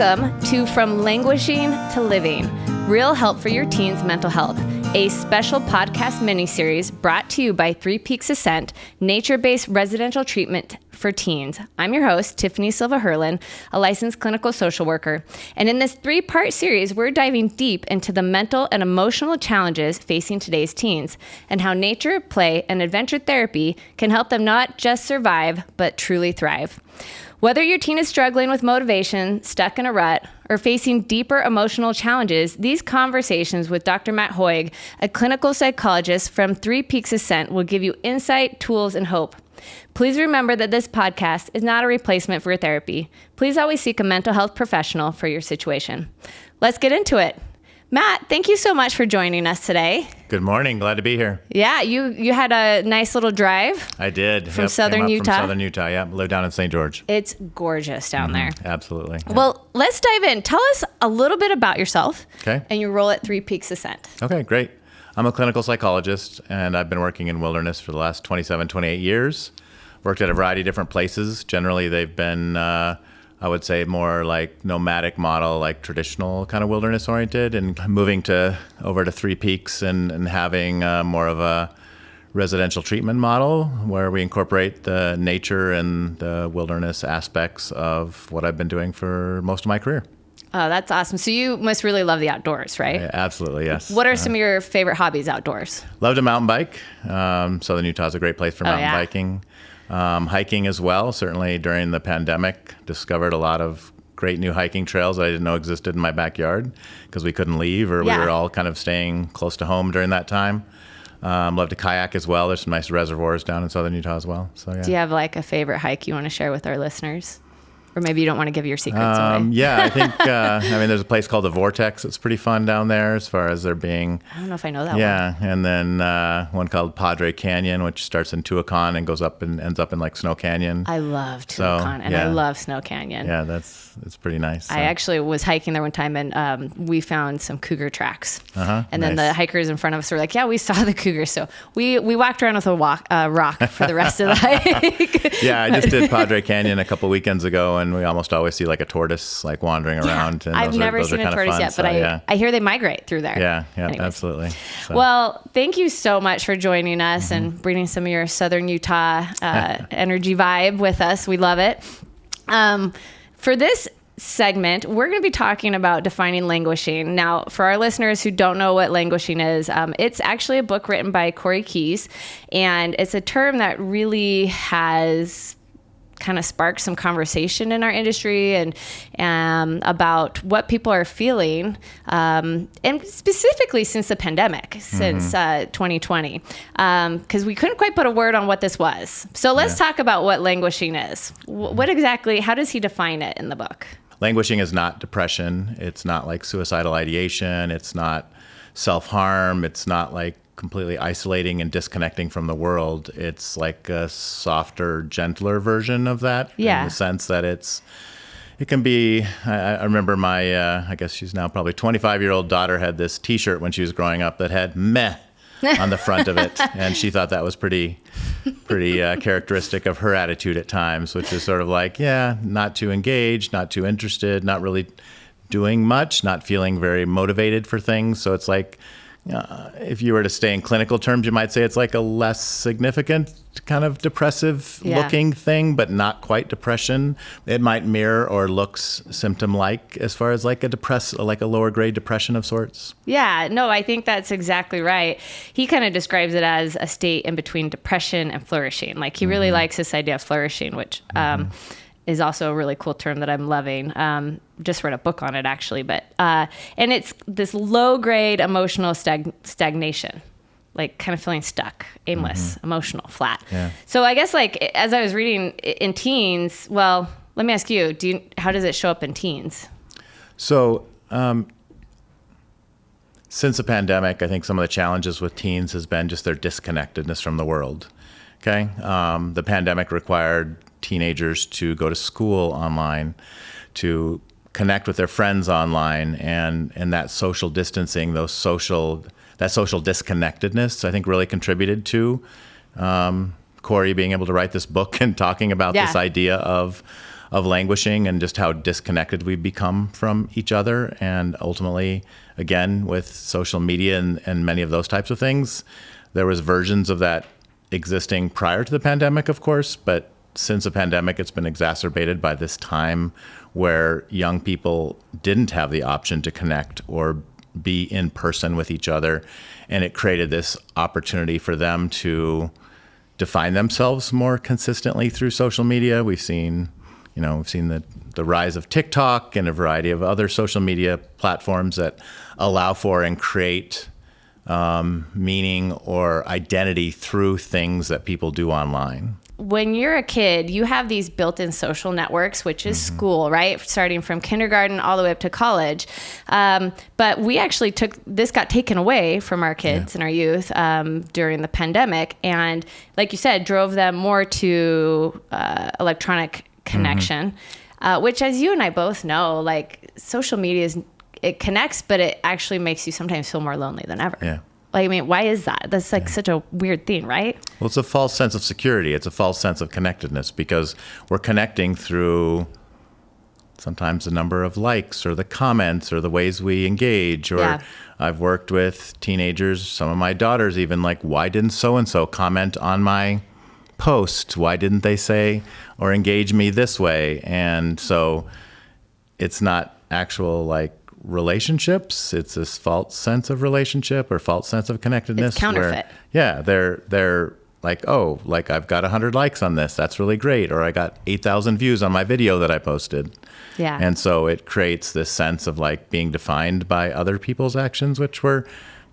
Welcome to From Languishing to Living, real help for your teens' mental health, a special podcast miniseries brought to you by ThreePeaks Ascent, nature-based residential treatment for teens. I'm your host, Tiffany Silva Herlin, a licensed clinical social worker. And in this three-part series, we're diving deep into the mental and emotional challenges facing today's teens and how nature, play, and adventure therapy can help them not just survive, but truly thrive. Whether your teen is struggling with motivation, stuck in a rut, or facing deeper emotional challenges, these conversations with Dr. Matt Hoag, a clinical psychologist from ThreePeaks Ascent, will give you insight, tools, and hope. Please remember that this podcast is not a replacement for therapy. Please always seek a mental health professional for your situation. Let's get into it. Matt, thank you so much for joining us today. Good morning. Glad to be here. Yeah, you had a nice little drive. I did. From Southern Utah. From Southern Utah, yeah. Live down in St. George. It's gorgeous down there. Absolutely. Yeah. Well, let's dive in. Tell us a little bit about yourself and your role at ThreePeaks Ascent. Okay, great. I'm a clinical psychologist, and I've been working in wilderness for the last 27, 28 years. Worked at a variety of different places. Generally, they've been, I would say, more like nomadic model, like traditional kind of wilderness oriented, and moving over to ThreePeaks and having more of a residential treatment model where we incorporate the nature and the wilderness aspects of what I've been doing for most of my career. Oh, that's awesome. So you must really love the outdoors, right? Yeah, absolutely, yes. What are some of your favorite hobbies outdoors? Love to mountain bike. Southern Utah is a great place for mountain biking. Hiking as well. Certainly during the pandemic, discovered a lot of great new hiking trails that I didn't know existed in my backyard because we couldn't leave or we were all kind of staying close to home during that time. Love to kayak as well. There's some nice reservoirs down in Southern Utah as well. So yeah. Do you have like a favorite hike you want to share with our listeners? Or maybe you don't want to give your secrets away. Yeah, I think, there's a place called the Vortex. It's pretty fun down there as far as there being. I don't know if I know that one. Yeah, and then one called Padre Canyon, which starts in Tuacahn and goes up and ends up in like Snow Canyon. I love Tuacahn and I love Snow Canyon. Yeah, it's pretty nice. So. I actually was hiking there one time and we found some cougar tracks. And then the hikers in front of us were like, yeah, we saw the cougars. So we walked around with a rock for the rest of the hike. Yeah, I just did Padre Canyon a couple weekends ago. And we almost always see like a tortoise like wandering around. And I've never seen a tortoise yet, but I hear they migrate through there. Yeah, absolutely. So. Well, thank you so much for joining us and bringing some of your Southern Utah energy vibe with us. We love it. For this segment, we're going to be talking about defining languishing. Now, for our listeners who don't know what languishing is, it's actually a book written by Corey Keyes, and it's a term that really has kind of sparked some conversation in our industry and about what people are feeling, and specifically since the pandemic, since 2020, because we couldn't quite put a word on what this was. So let's talk about what languishing is. What exactly, how does he define it in the book? Languishing is not depression. It's not like suicidal ideation. It's not self-harm. It's not like completely isolating and disconnecting from the world. It's like a softer, gentler version of that. Yeah. In the sense that it can be, I remember my, I guess she's now probably 25-year-old daughter had this t-shirt when she was growing up that had meh on the front of it. And she thought that was pretty characteristic of her attitude at times, which is sort of like, not too engaged, not too interested, not really doing much, not feeling very motivated for things. So it's like, if you were to stay in clinical terms, you might say it's like a less significant kind of depressive looking thing, but not quite depression. It might mirror or looks symptom-like as far as like a lower grade depression of sorts. Yeah, no, I think that's exactly right. He kind of describes it as a state in between depression and flourishing. Like he really likes this idea of flourishing, which is also a really cool term that I'm loving. Just read a book on it actually, but and it's this low grade emotional stagnation, like kind of feeling stuck, aimless, emotional, flat. Yeah. So I guess like as I was reading in teens, well, let me ask you, how does it show up in teens? So since the pandemic, I think some of the challenges with teens has been just their disconnectedness from the world. Okay, the pandemic required teenagers to go to school online, to connect with their friends online, and that social distancing, that social disconnectedness, I think really contributed to Corey being able to write this book and talking about this idea of of languishing and just how disconnected we've become from each other. And ultimately, again, with social media and many of those types of things, there was versions of that existing prior to the pandemic, of course, but since the pandemic, it's been exacerbated by this time where young people didn't have the option to connect or be in person with each other. And it created this opportunity for them to define themselves more consistently through social media. We've seen the rise of TikTok and a variety of other social media platforms that allow for and create meaning or identity through things that people do online. When you're a kid, you have these built-in social networks, which is school, right? Starting from kindergarten all the way up to college. But we actually got taken away from our kids and our youth during the pandemic. And like you said, drove them more to electronic connection, which, as you and I both know, like social media it connects, but it actually makes you sometimes feel more lonely than ever. Yeah. Like, I mean, why is that? That's like such a weird thing, right? Well, it's a false sense of security. It's a false sense of connectedness because we're connecting through sometimes the number of likes or the comments or the ways we engage. Or I've worked with teenagers, some of my daughters even, like, why didn't so-and-so comment on my post? Why didn't they say or engage me this way? And so it's not actual, like, relationships. It's this false sense of relationship or false sense of connectedness. It's counterfeit. They're like, oh, like I've got 100 likes on this. That's really great. Or I got 8,000 views on my video that I posted. Yeah. And so it creates this sense of like being defined by other people's actions, which we're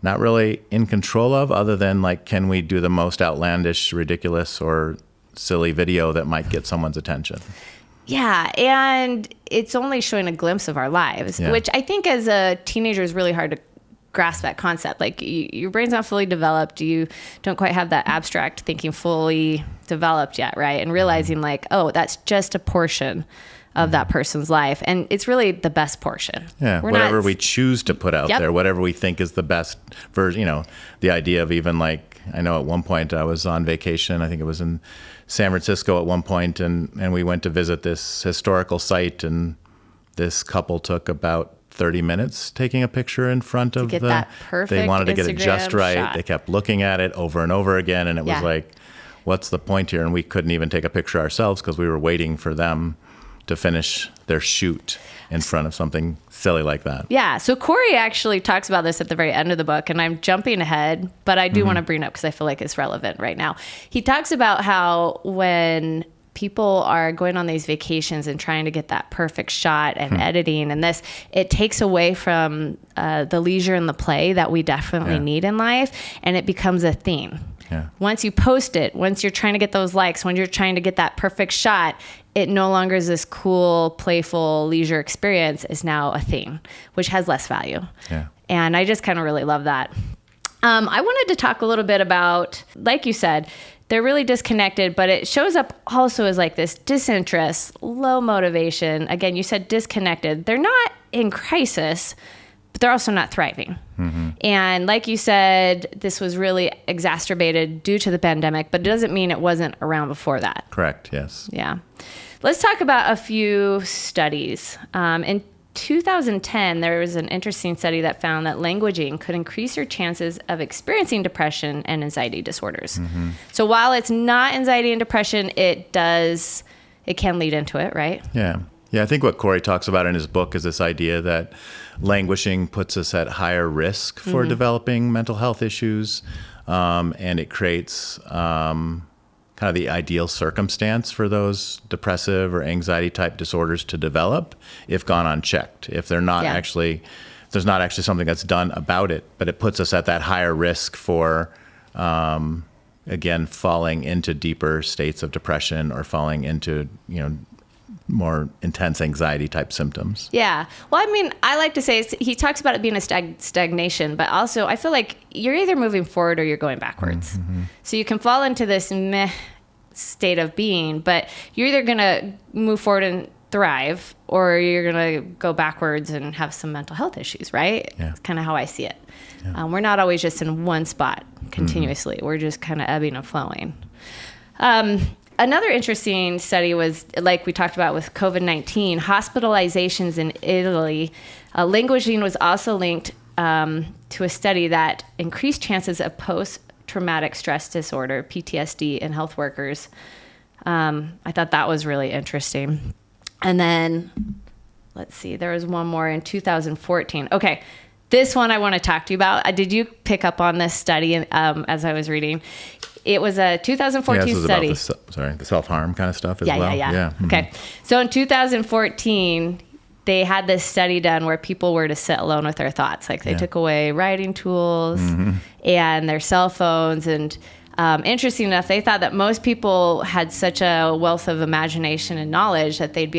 not really in control of, other than like, can we do the most outlandish, ridiculous, or silly video that might get someone's attention? Yeah, and it's only showing a glimpse of our lives, which I think as a teenager is really hard to grasp that concept. Like your brain's not fully developed. You don't quite have that abstract thinking fully developed yet, right? And realizing like, oh, that's just a portion of that person's life. And it's really the best portion. Yeah, whatever we choose to put out there, whatever we think is the best version, the idea of even like, I know at one point I was on vacation, I think it was in San Francisco at one point, and we went to visit this historical site, and this couple took about 30 minutes taking a picture in front of that perfect they wanted to get it Instagram just right. shot. They kept looking at it over and over again, and it was like, what's the point here? And we couldn't even take a picture ourselves because we were waiting for them to finish their shoot in front of something silly like that. Yeah. So Corey actually talks about this at the very end of the book, and I'm jumping ahead, but I do want to bring it up because I feel like it's relevant right now. He talks about how when people are going on these vacations and trying to get that perfect shot and editing and this, it takes away from the leisure and the play that we definitely need in life, and it becomes a theme. Yeah. Once you post it, once you're trying to get those likes, when you're trying to get that perfect shot, it no longer is this cool, playful leisure experience. Is now a thing, which has less value. Yeah. And I just kind of really love that. I wanted to talk a little bit about, like you said, they're really disconnected, but it shows up also as like this disinterest, low motivation. Again, you said disconnected. They're not in crisis, but they're also not thriving. And like you said, this was really exacerbated due to the pandemic, but it doesn't mean it wasn't around before that. Correct, yes. Yeah. Let's talk about a few studies. In 2010, there was an interesting study that found that languaging could increase your chances of experiencing depression and anxiety disorders. So while it's not anxiety and depression, it can lead into it, right? Yeah. Yeah, I think what Corey talks about in his book is this idea that languishing puts us at higher risk for developing mental health issues, and it creates kind of the ideal circumstance for those depressive or anxiety type disorders to develop if gone unchecked. If they're not actually, there's not actually something that's done about it, but it puts us at that higher risk for, again, falling into deeper states of depression or falling into, more intense anxiety type symptoms. Yeah. Well, I mean, I like to say he talks about it being a stagnation, but also I feel like you're either moving forward or you're going backwards. So you can fall into this meh state of being, but you're either going to move forward and thrive or you're going to go backwards and have some mental health issues, right? Yeah. That's kind of how I see it. Yeah. We're not always just in one spot continuously. We're just kind of ebbing and flowing. Another interesting study was, like we talked about with COVID-19, hospitalizations in Italy. Languishing was also linked to a study that increased chances of post-traumatic stress disorder, PTSD, in health workers. I thought that was really interesting. And then, let's see, there was one more in 2014. Okay, this one I want to talk to you about. Did you pick up on this study as I was reading? It was a 2014 study. About the self-harm kind of stuff as well. Yeah. Mm-hmm. Okay. So in 2014, they had this study done where people were to sit alone with their thoughts. Like they took away writing tools and their cell phones. And interesting enough, they thought that most people had such a wealth of imagination and knowledge that they'd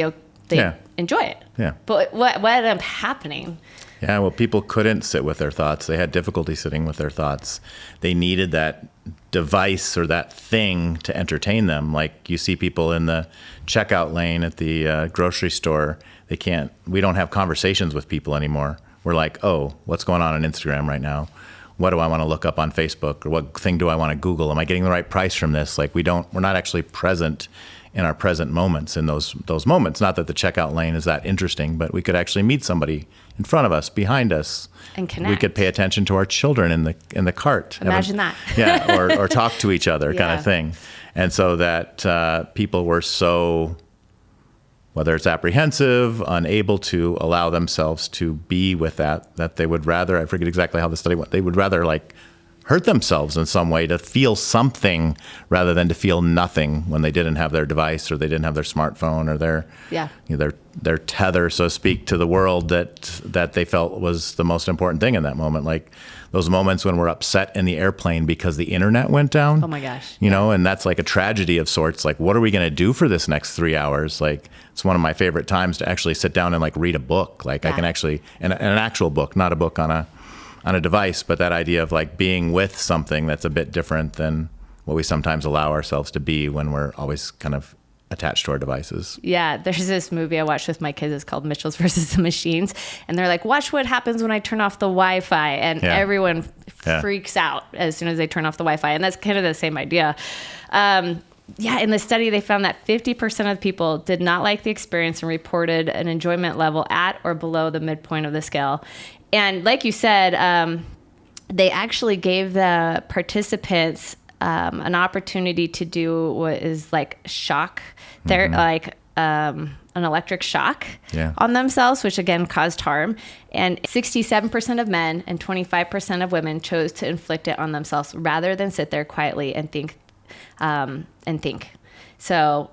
enjoy it. Yeah. But what ended up happening? Yeah, well, people couldn't sit with their thoughts. They had difficulty sitting with their thoughts. They needed that device or that thing to entertain them. Like you see people in the checkout lane at the grocery store. We don't have conversations with people anymore. We're like, oh, what's going on Instagram right now? What do I want to look up on Facebook? Or what thing do I want to Google? Am I getting the right price from this? Like we're not actually present in our present moments, in those moments. Not that the checkout lane is that interesting, but we could actually meet somebody in front of us, behind us, and connect. We could pay attention to our children in the cart. Imagine that. Yeah, or talk to each other, kind of thing. And so that people were so, whether it's apprehensive, unable to allow themselves to be with that they would rather, I forget exactly how the study went, they would rather like hurt themselves in some way to feel something rather than to feel nothing when they didn't have their device or they didn't have their smartphone or their tether, so to speak, to the world that they felt was the most important thing in that moment. Like those moments when we're upset in the airplane because the internet went down. Oh my gosh. You know, and that's like a tragedy of sorts. Like, what are we going to do for this next 3 hours? Like, it's one of my favorite times to actually sit down and like read a book. Like I can actually, and an actual book, not a book on a device, but that idea of like being with something that's a bit different than what we sometimes allow ourselves to be when we're always kind of attached to our devices. Yeah, there's this movie I watched with my kids. It's called Mitchell's versus the Machines. And they're like, watch what happens when I turn off the Wi-Fi. And everyone freaks out as soon as they turn off the Wi-Fi. And that's kind of the same idea. In the study, they found that 50% of people did not like the experience and reported an enjoyment level at or below the midpoint of the scale. And like you said, they actually gave the participants an opportunity to do what is like shock, like an electric shock on themselves, which again caused harm. And 67% of men and 25% of women chose to inflict it on themselves rather than sit there quietly and think. So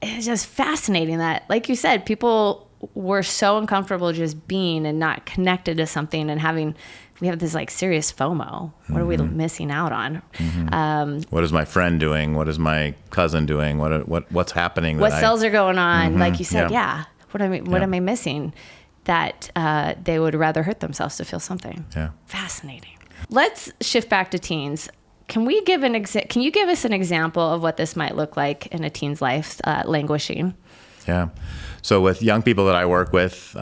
it's just fascinating that, like you said, people were so uncomfortable just being and not connected to something and we have this like serious FOMO. What are we missing out on? What is my friend doing? What is my cousin doing? What's happening? What cells are going on? Like you said, What am I missing? That they would rather hurt themselves to feel something. Yeah. Fascinating. Let's shift back to teens. Can you give us an example of what this might look like in a teen's life, languishing? Yeah. So with young people that I work with,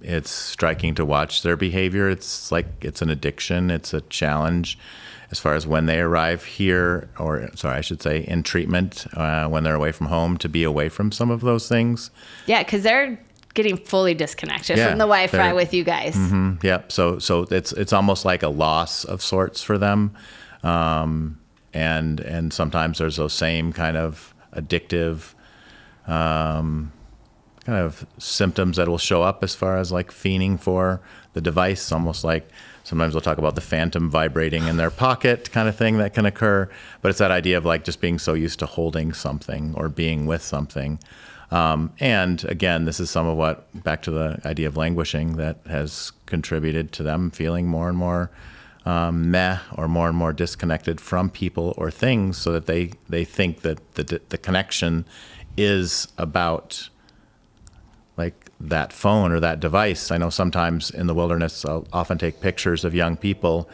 it's striking to watch their behavior. It's like it's an addiction. It's a challenge as far as when they arrive here, in treatment, when they're away from home, to be away from some of those things. Yeah, because they're getting fully disconnected from the Wi-Fi with you guys. Mm-hmm, yep. So it's almost like a loss of sorts for them. And sometimes there's those same kind of addictive kind of symptoms that will show up as far as like fiending for the device, almost like sometimes we'll talk about the phantom vibrating in their pocket kind of thing that can occur. But it's that idea of like just being so used to holding something or being with something. And again, this is some of what, back to the idea of languishing, that has contributed to them feeling more and more or more disconnected from people or things, so that they think that the connection is about like that phone or that device. I know sometimes in the wilderness, I'll often take pictures of young people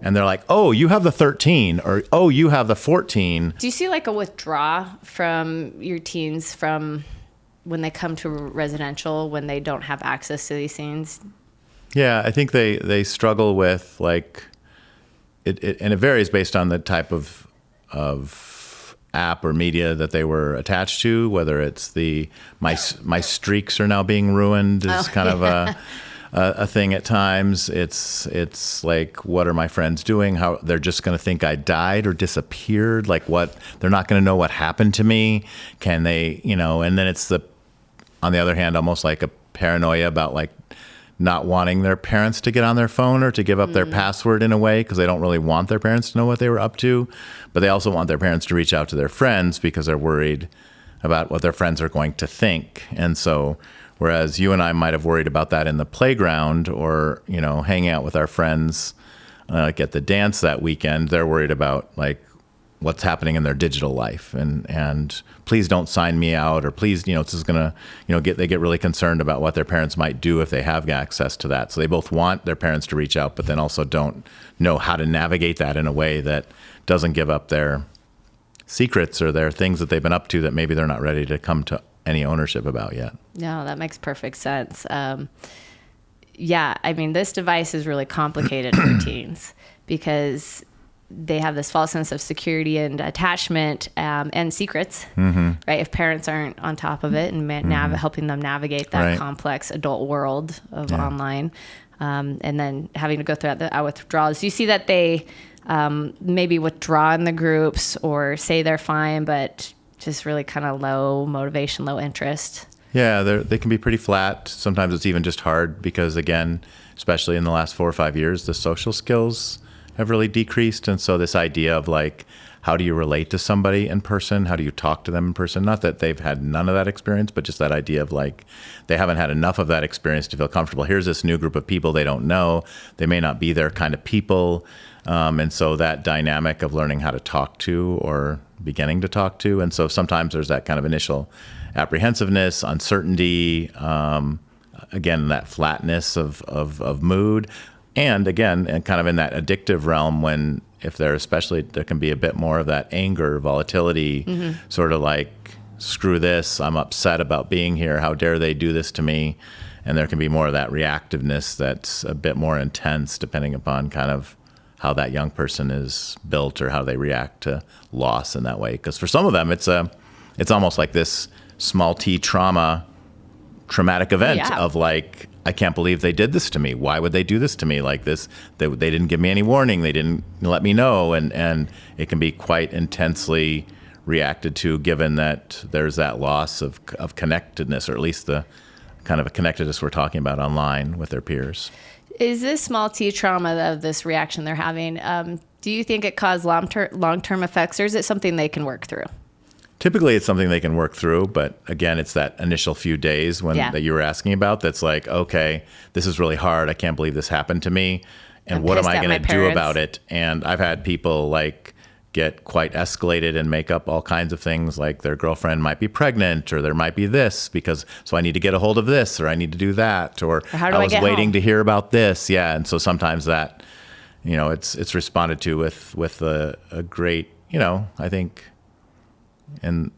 and they're like, oh, you have the 13 or, oh, you have the 14. Do you see like a withdrawal from your teens from when they come to residential, when they don't have access to these things? Yeah, I think they struggle with like, and it varies based on the type of app or media that they were attached to, whether it's my streaks are now being ruined is kind of a thing at times. It's like, what are my friends doing? How they're just going to think I died or disappeared? Like, what? They're not going to know what happened to me. Can they, and then it's on the other hand, almost like a paranoia about like not wanting their parents to get on their phone or to give up their password in a way, because they don't really want their parents to know what they were up to. But they also want their parents to reach out to their friends because they're worried about what their friends are going to think. And so, whereas you and I might have worried about that in the playground or, hanging out with our friends like at the dance that weekend, they're worried about like what's happening in their digital life. And please don't sign me out, or please, this is going to, they get really concerned about what their parents might do if they have access to that. So they both want their parents to reach out, but then also don't know how to navigate that in a way that doesn't give up their secrets or their things that they've been up to that maybe they're not ready to come to any ownership about yet. No, that makes perfect sense. Yeah, I mean, this device is really complicated for teens because they have this false sense of security and attachment and secrets, right? If parents aren't on top of it and helping them navigate that complex adult world of online, and then having to go through that withdrawals. Do you see that they maybe withdraw in the groups or say they're fine, but just really kind of low motivation, low interest? Yeah, they can be pretty flat. Sometimes it's even just hard because, again, especially in the last 4 or 5 years, the social skills have really decreased. And so this idea of like, how do you relate to somebody in person? How do you talk to them in person? Not that they've had none of that experience, but just that idea of like, they haven't had enough of that experience to feel comfortable. Here's this new group of people they don't know. They may not be their kind of people. And so that dynamic of learning how to talk to or beginning to talk to. And so sometimes there's that kind of initial apprehensiveness, uncertainty, again, that flatness of mood. And again, and kind of in that addictive realm when, if there can be a bit more of that anger, volatility, sort of like, screw this, I'm upset about being here, how dare they do this to me? And there can be more of that reactiveness that's a bit more intense depending upon kind of how that young person is built or how they react to loss in that way. Because for some of them, it's almost like this small t traumatic event of like, I can't believe they did this to me. Why would they do this to me like this? They didn't give me any warning. They didn't let me know. And it can be quite intensely reacted to, given that there's that loss of connectedness, or at least the kind of a connectedness we're talking about online with their peers. Is this small t trauma of this reaction they're having, do you think it caused long-term effects, or is it something they can work through? Typically, it's something they can work through, but again, it's that initial few days that you were asking about that's like, okay, this is really hard. I can't believe this happened to me, and what am I going to do about it? And I've had people like get quite escalated and make up all kinds of things, like their girlfriend might be pregnant, or there might be this, so I need to get a hold of this, or I need to do that, or I was waiting to hear about this. Yeah, and so sometimes that, it's responded to with a great, I think. And,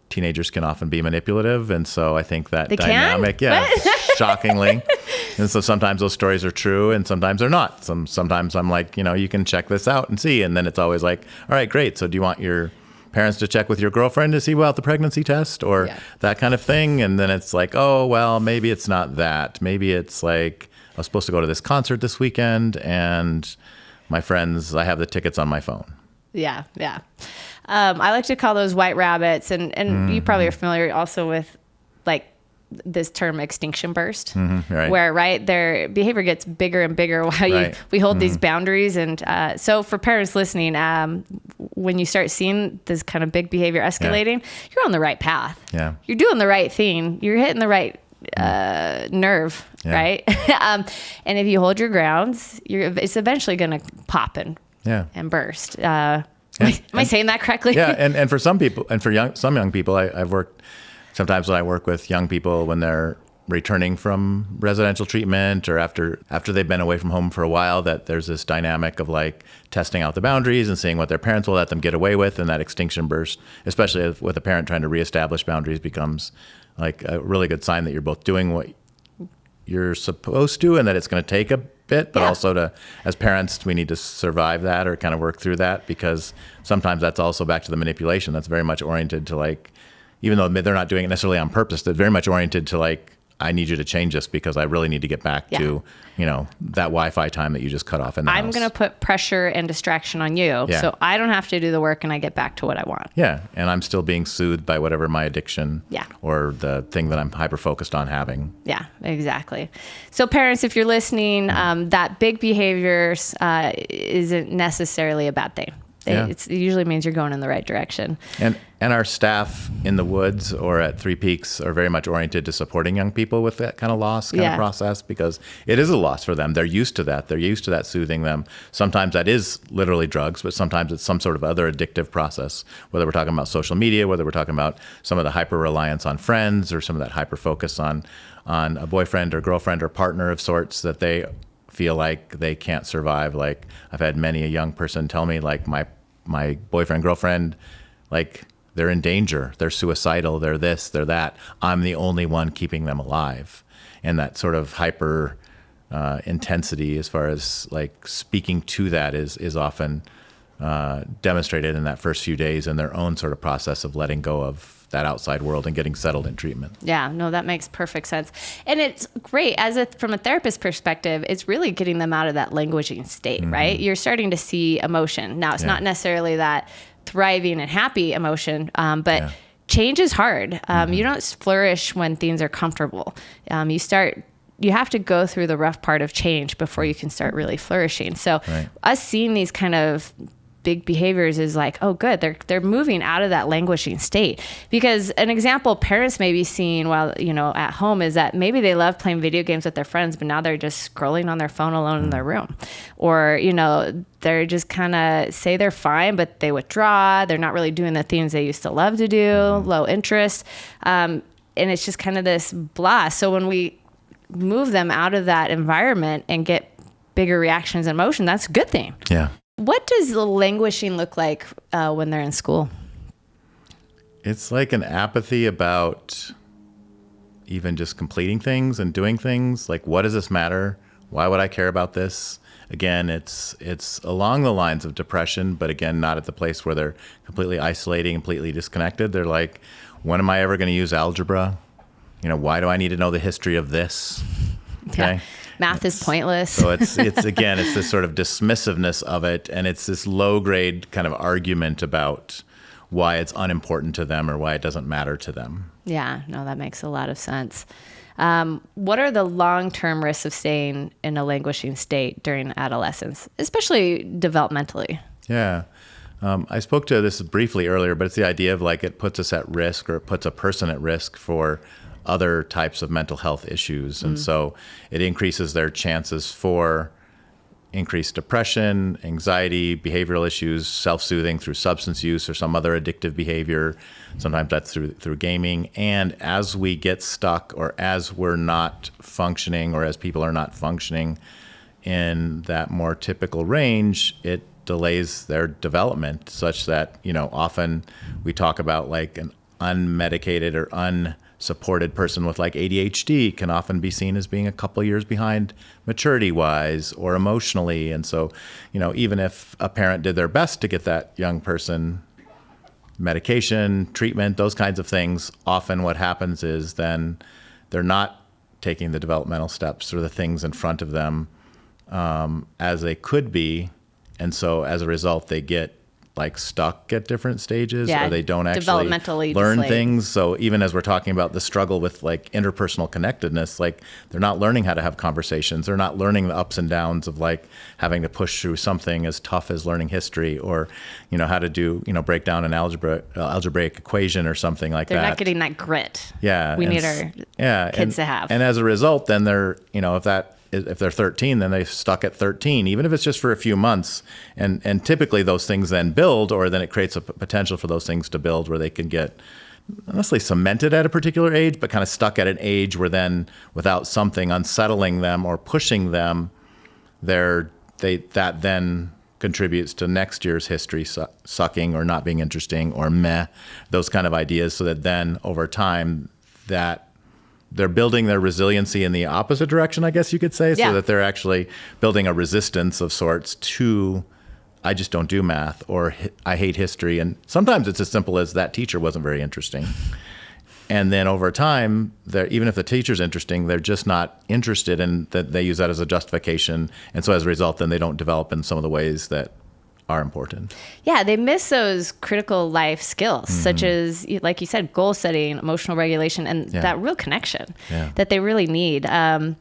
teenagers can often be manipulative. And so I think that dynamic, shockingly. And so sometimes those stories are true and sometimes they're not. Sometimes I'm like, you can check this out and see. And then it's always like, all right, great. So do you want your parents to check with your girlfriend to see about the pregnancy test or that kind of thing? And then it's like, oh, well, maybe it's not that. Maybe it's like, I was supposed to go to this concert this weekend and my friends, I have the tickets on my phone. Yeah, yeah. I like to call those white rabbits, and you probably are familiar also with like this term extinction burst, where their behavior gets bigger and bigger while we hold these boundaries. And so for parents listening, when you start seeing this kind of big behavior escalating, you're on the right path. Yeah, you're doing the right thing. You're hitting the right nerve, right? And if you hold your grounds, it's eventually going to pop and burst. Am I saying that correctly? Yeah, and for some people, and for some young people, I've worked, sometimes when I work with young people when they're returning from residential treatment or after they've been away from home for a while, that there's this dynamic of like testing out the boundaries and seeing what their parents will let them get away with, and that extinction burst, especially with a parent trying to reestablish boundaries, becomes like a really good sign that you're both doing what you're supposed to, and that it's going to take a bit, but also as parents, we need to survive that or kind of work through that, because sometimes that's also back to the manipulation. That's very much oriented to like, even though they're not doing it necessarily on purpose, they're very much oriented to like, I need you to change this because I really need to get back to, that Wi-Fi time that you just cut off in the house. I'm going to put pressure and distraction on you so I don't have to do the work and I get back to what I want. Yeah. And I'm still being soothed by whatever my addiction or the thing that I'm hyper-focused on having. Yeah, exactly. So parents, if you're listening, that big behaviors isn't necessarily a bad thing. It usually means you're going in the right direction. And our staff in the woods or at Three Peaks are very much oriented to supporting young people with that kind of loss kind of process, because it is a loss for them. They're used to that. They're used to that soothing them. Sometimes that is literally drugs, but sometimes it's some sort of other addictive process, whether we're talking about social media, whether we're talking about some of the hyper-reliance on friends or some of that hyper-focus on a boyfriend or girlfriend or partner of sorts that they feel like they can't survive. Like I've had many a young person tell me, like, my boyfriend, girlfriend, like they're in danger, they're suicidal, they're this, they're that. I'm the only one keeping them alive. And that sort of hyper intensity as far as like speaking to that is often demonstrated in that first few days in their own sort of process of letting go of that outside world and getting settled in treatment. Yeah, no, that makes perfect sense. And it's great from a therapist perspective, it's really getting them out of that languishing state, right? You're starting to see emotion. Now, it's not necessarily that thriving and happy emotion, but change is hard. You don't flourish when things are comfortable. You have to go through the rough part of change before you can start really flourishing. So us seeing these kind of big behaviors is like, oh, good. They're moving out of that languishing state. Because an example parents may be seeing while, at home is that maybe they love playing video games with their friends, but now they're just scrolling on their phone alone in their room. Or, they're just kind of say they're fine, but they withdraw. They're not really doing the things they used to love to do, low interest. And it's just kind of this blah. So when we move them out of that environment and get bigger reactions and emotion, that's a good thing. Yeah. What does languishing look like when they're in school? It's like an apathy about even just completing things and doing things. Like, what does this matter? Why would I care about this? Again, it's along the lines of depression, but again, not at the place where they're completely isolating, completely disconnected. They're like, when am I ever going to use algebra? Why do I need to know the history of this? Okay. Yeah. Math is pointless. So it's again, it's this sort of dismissiveness of it. And it's this low grade kind of argument about why it's unimportant to them or why it doesn't matter to them. Yeah, no, that makes a lot of sense. What are the long-term risks of staying in a languishing state during adolescence, especially developmentally? Yeah. I spoke to this briefly earlier, but it's the idea of like it puts us at risk, or it puts a person at risk for other types of mental health issues. And so it increases their chances for increased depression, anxiety, behavioral issues, self-soothing through substance use or some other addictive behavior. Sometimes that's through gaming. And as we get stuck, or as we're not functioning, or as people are not functioning in that more typical range, it delays their development such that, often we talk about like an unmedicated or unsupported person with like ADHD can often be seen as being a couple years behind maturity-wise or emotionally. And so, even if a parent did their best to get that young person medication, treatment, those kinds of things, often what happens is then they're not taking the developmental steps or the things in front of them as they could be. And so as a result, they get like stuck at different stages, or they don't actually learn things. So even as we're talking about the struggle with like interpersonal connectedness, like they're not learning how to have conversations. They're not learning the ups and downs of like having to push through something as tough as learning history, or, how to do, break down an algebraic equation or something like that. They're not getting that grit. Yeah. We need our kids to have. And as a result, then they're, if they're 13, then they're stuck at 13, even if it's just for a few months. And typically those things then build, or then it creates a potential for those things to build where they can get not necessarily cemented at a particular age, but kind of stuck at an age where then without something unsettling them or pushing them, that then contributes to next year's history sucking or not being interesting or meh, those kind of ideas. So that then over time that they're building their resiliency in the opposite direction, I guess you could say, Yeah. so that they're actually building a resistance of sorts to, I just don't do math, or I hate history. And sometimes it's as simple as that teacher wasn't very interesting. And then over time, even if the teacher's interesting, they're just not interested, and that they use that as a justification. And so as a result, then they don't develop in some of the ways that are important. Yeah, they miss those critical life skills, such as, like you said, goal setting, emotional regulation, and that real connection that they really need. And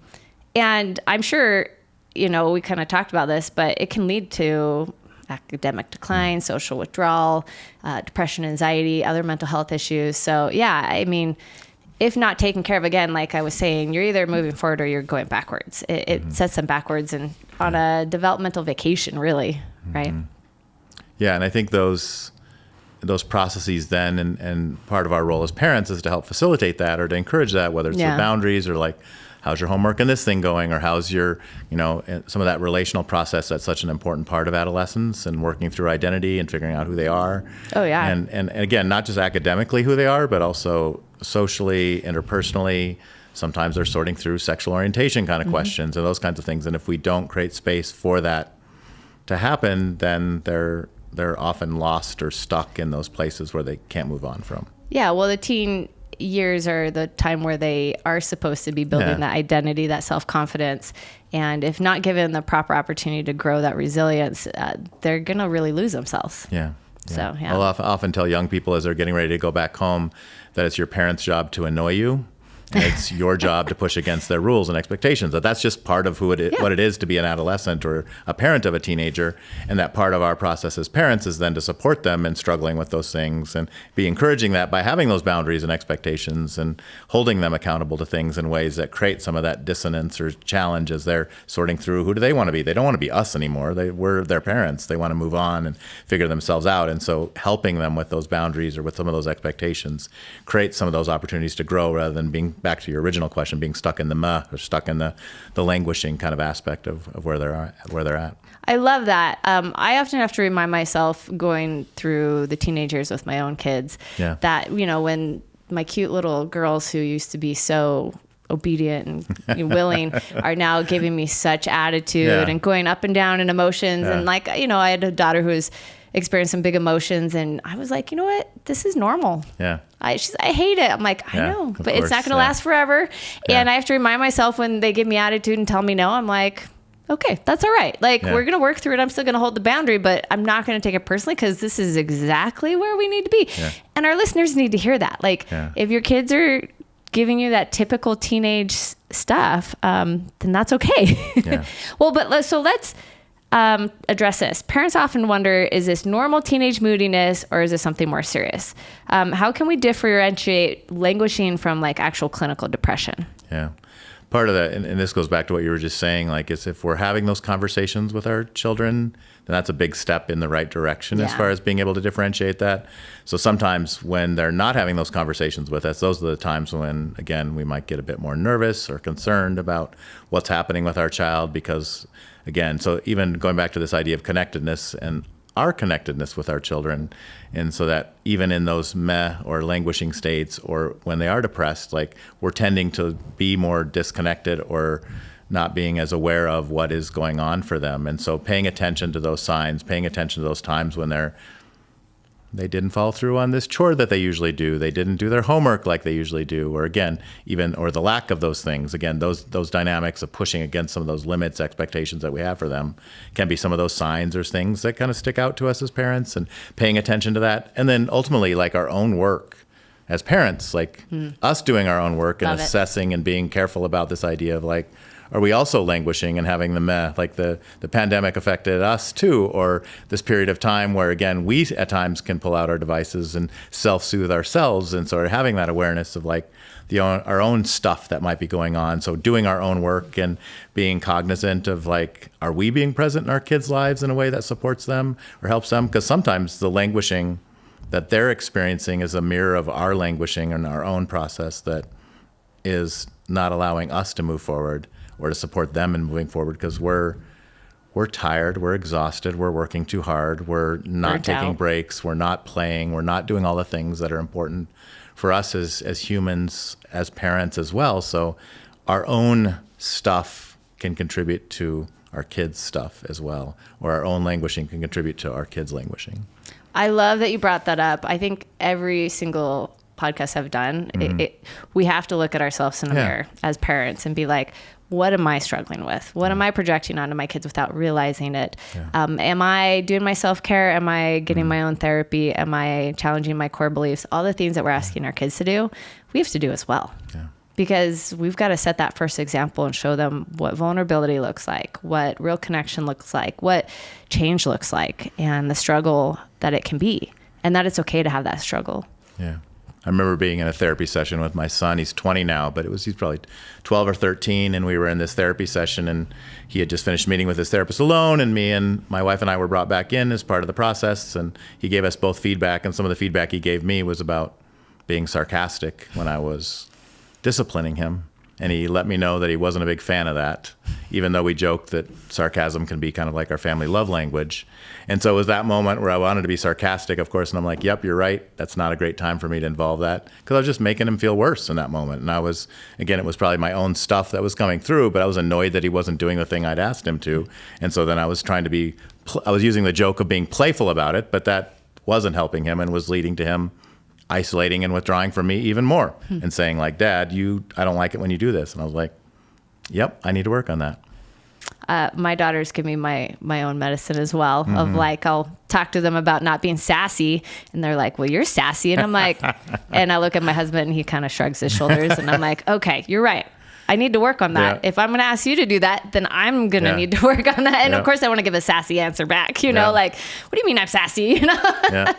I'm sure, we kind of talked about this, but it can lead to academic decline, social withdrawal, depression, anxiety, other mental health issues. So yeah, I mean, if not taken care of, again, like I was saying, you're either moving forward or you're going backwards. It sets them backwards and on a developmental vacation, really, right? Yeah, and I think those processes then, and part of our role as parents is to help facilitate that or to encourage that, whether it's through boundaries or like, how's your homework and this thing going, or how's your, some of that relational process that's such an important part of adolescence, and working through identity and figuring out who they are. Oh, yeah. And again, not just academically who they are, but also socially, interpersonally. Sometimes they're sorting through sexual orientation kind of questions and those kinds of things. And if we don't create space for that to happen, then they're often lost or stuck in those places where they can't move on from. Yeah, well, the teen years are the time where they are supposed to be building that identity, that self-confidence. And if not given the proper opportunity to grow that resilience, they're going to really lose themselves. Yeah. So, yeah. I'll often tell young people as they're getting ready to go back home that it's your parents' job to annoy you. And it's your job to push against their rules and expectations. That's just part of what it is to be an adolescent or a parent of a teenager. And that part of our process as parents is then to support them in struggling with those things and be encouraging that by having those boundaries and expectations and holding them accountable to things in ways that create some of that dissonance or challenge as they're sorting through who do they want to be. They don't want to be us anymore. We're their parents. They want to move on and figure themselves out. And so helping them with those boundaries or with some of those expectations creates some of those opportunities to grow rather than being, back to your original question, being stuck in the or stuck in the languishing kind of aspect of where they're at. I love that. I often have to remind myself going through the teenagers with my own kids that, when my cute little girls who used to be so obedient and willing are now giving me such attitude and going up and down in emotions. And like, I had a daughter who was experienced some big emotions, and I was like, you know what? This is normal. Yeah. I hate it. I'm like, I know, but it's not going to last forever. Yeah. And I have to remind myself when they give me attitude and tell me no, I'm like, okay, that's all right. Like, we're going to work through it. I'm still going to hold the boundary, but I'm not going to take it personally because this is exactly where we need to be. Yeah. And our listeners need to hear that. Like, if your kids are giving you that typical teenage stuff, then that's okay. Yeah. Well, but let's address this. Parents often wonder, is this normal teenage moodiness or is this something more serious? How can we differentiate languishing from like actual clinical depression? Yeah. Part of that, and this goes back to what you were just saying, like, is if we're having those conversations with our children, then that's a big step in the right direction as far as being able to differentiate that. So sometimes when they're not having those conversations with us, those are the times when, again, we might get a bit more nervous or concerned about what's happening with our child because, again, so even going back to this idea of connectedness and our connectedness with our children, and so that even in those meh or languishing states or when they are depressed, like we're tending to be more disconnected or not being as aware of what is going on for them. And so paying attention to those signs, paying attention to those times when they didn't follow through on this chore that they usually do. They didn't do their homework like they usually do. Or again, or the lack of those things. Again, those dynamics of pushing against some of those limits, expectations that we have for them can be some of those signs or things that kind of stick out to us as parents and paying attention to that. And then ultimately, like our own work as parents, like us doing our own work and assessing and being careful about this idea of like, are we also languishing and having the meh, like the pandemic affected us too, or this period of time where, again, we at times can pull out our devices and self-soothe ourselves and sort of having that awareness of like our own stuff that might be going on. So doing our own work and being cognizant of like, are we being present in our kids' lives in a way that supports them or helps them? Because sometimes the languishing that they're experiencing is a mirror of our languishing and our own process that is not allowing us to move forward or to support them in moving forward because we're we're tired, we're exhausted, we're working too hard, we're not Burnt taking out. breaks, we're not playing, we're not doing all the things that are important for us as humans, as parents as well. So our own stuff can contribute to our kids' stuff as well, or our own languishing can contribute to our kids' languishing. I love that you brought that up. I think every single podcast I've done, we have to look at ourselves in the mirror as parents and be like, what am I struggling with? What am I projecting onto my kids without realizing it? Am I doing my self-care? Am I getting my own therapy? Am I challenging my core beliefs? All the things that we're asking our kids to do, we have to do as well. Because we've got to set that first example and show them what vulnerability looks like, what real connection looks like, what change looks like, and the struggle that it can be, and that it's okay to have that struggle. Yeah. I remember being in a therapy session with my son. He's 20 now, but he's probably 12 or 13, and we were in this therapy session, and he had just finished meeting with his therapist alone, and me and my wife and I were brought back in as part of the process, and he gave us both feedback, and some of the feedback he gave me was about being sarcastic when I was disciplining him. And he let me know that he wasn't a big fan of that, even though we joked that sarcasm can be kind of like our family love language. And so it was that moment where I wanted to be sarcastic, of course, and I'm like, yep, you're right. That's not a great time for me to involve that, because I was just making him feel worse in that moment. And I was, again, it was probably my own stuff that was coming through, but I was annoyed that he wasn't doing the thing I'd asked him to. And so then I was trying to be, I was using the joke of being playful about it, but that wasn't helping him and was leading to him isolating and withdrawing from me even more and saying like, Dad, I don't like it when you do this. And I was like, yep, I need to work on that. My daughters give me my own medicine as well, of like, I'll talk to them about not being sassy, and they're like, well, you're sassy. And I'm like, and I look at my husband and he kind of shrugs his shoulders, and I'm like, okay, you're right. I need to work on that. If I'm going to ask you to do that, then I'm going to need to work on that. And of course I want to give a sassy answer back, you know, like, what do you mean I'm sassy? You know?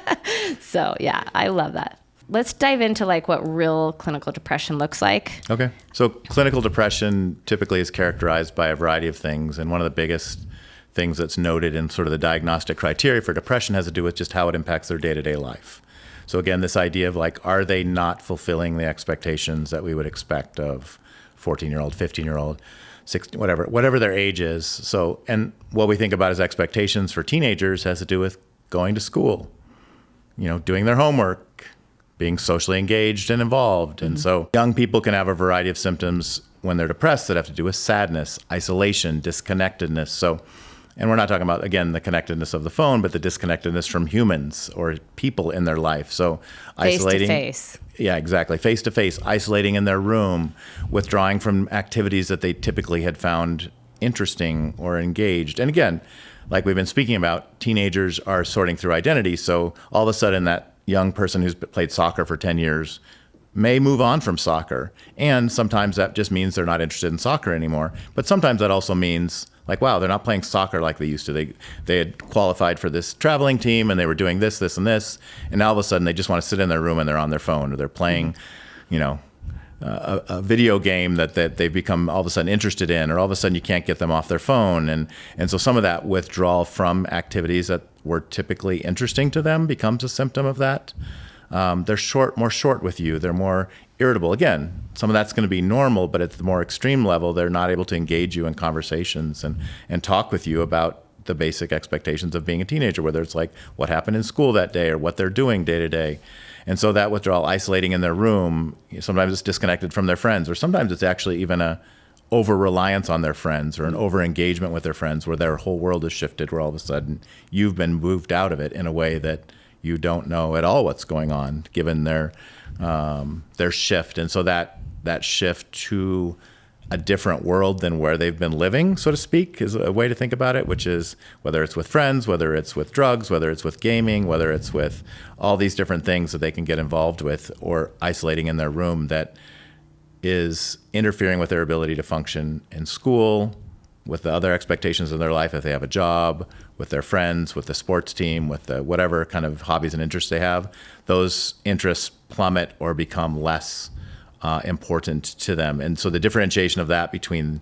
So yeah, I love that. Let's dive into like what real clinical depression looks like. Okay. So clinical depression typically is characterized by a variety of things. And one of the biggest things that's noted in sort of the diagnostic criteria for depression has to do with just how it impacts their day-to-day life. So again, this idea of like, are they not fulfilling the expectations that we would expect of 14-year-old, 15-year-old, 16, whatever their age is. So, and what we think about as expectations for teenagers has to do with going to school, you know, doing their homework, being socially engaged and involved. And so young people can have a variety of symptoms when they're depressed that have to do with sadness, isolation, disconnectedness. So, and we're not talking about, again, the connectedness of the phone, but the disconnectedness from humans or people in their life. So isolating. Face to face. Yeah, exactly. Face to face, isolating in their room, withdrawing from activities that they typically had found interesting or engaged. And again, like we've been speaking about, teenagers are sorting through identity. So all of a sudden that young person who's played soccer for 10 years may move on from soccer. And sometimes that just means they're not interested in soccer anymore. But sometimes that also means like, wow, they're not playing soccer like they used to. They had qualified for this traveling team and they were doing this, this, and this. And now all of a sudden they just want to sit in their room and they're on their phone, or they're playing, you know, a video game that they've become all of a sudden interested in, or all of a sudden you can't get them off their phone. And so some of that withdrawal from activities that were typically interesting to them becomes a symptom of that. They're more short with you. They're more irritable. Again, some of that's going to be normal, but at the more extreme level, they're not able to engage you in conversations and talk with you about the basic expectations of being a teenager, whether it's like what happened in school that day or what they're doing day to day. And so that withdrawal, isolating in their room, sometimes it's disconnected from their friends, or sometimes it's actually even a over-reliance on their friends or an over-engagement with their friends where their whole world is shifted, where all of a sudden you've been moved out of it in a way that you don't know at all what's going on, given their shift. And so that shift to a different world than where they've been living, so to speak, is a way to think about it, which is whether it's with friends, whether it's with drugs, whether it's with gaming, whether it's with all these different things that they can get involved with, or isolating in their room that is interfering with their ability to function in school, with the other expectations of their life if they have a job, with their friends, with the sports team, with the whatever kind of hobbies and interests they have. Those interests plummet or become less important to them. And so the differentiation of that between